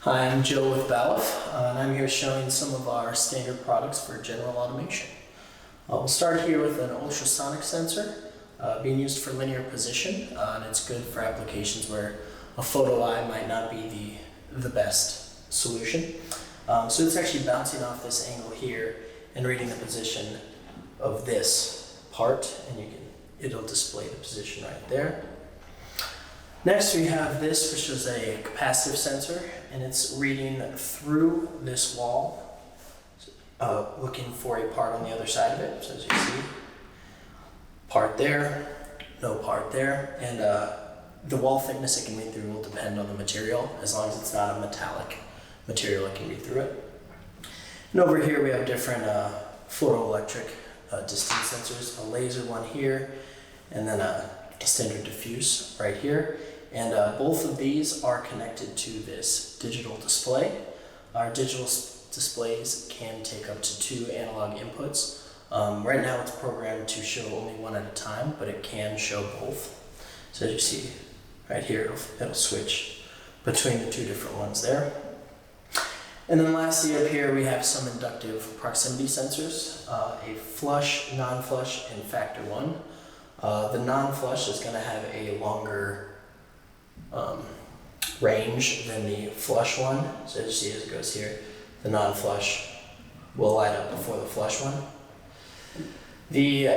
Hi, I'm Joe with Balluff, and I'm here showing some of our standard products for general automation. We'll start here with an ultrasonic sensor being used for linear position, and it's good for applications where a photo eye might not be the best solution. So it's actually bouncing off this angle here and reading the position of this part, and it'll display the position right there. Next we have this, which is a capacitive sensor, and it's reading through this wall, looking for a part on the other side of it. So as you see, part there, no part there, and the wall thickness it can read through will depend on the material. As long as it's not a metallic material, it can read through it. And over here we have different photoelectric distance sensors, a laser one here, and then a standard diffuse right here. And both of these are connected to this digital display. Our digital displays can take up to 2 analog inputs. Right now it's programmed to show only one at a time, but it can show both. So as you see right here, it'll switch between the 2 different ones there. And then lastly up here we have some inductive proximity sensors, a flush, non-flush, and factor 1. The non-flush is going to have a longer range than the flush one. So as you see as it goes here, the non-flush will light up before the flush one. The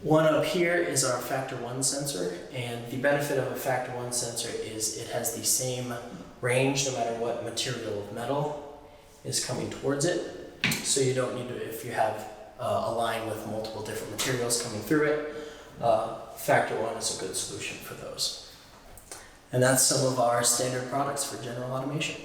one up here is our factor 1 sensor, and the benefit of a factor 1 sensor is it has the same range no matter what material of metal is coming towards it. So you don't need to, if you have a line with multiple different materials coming through it, factor 1 is a good solution for those. And that's some of our standard products for general automation.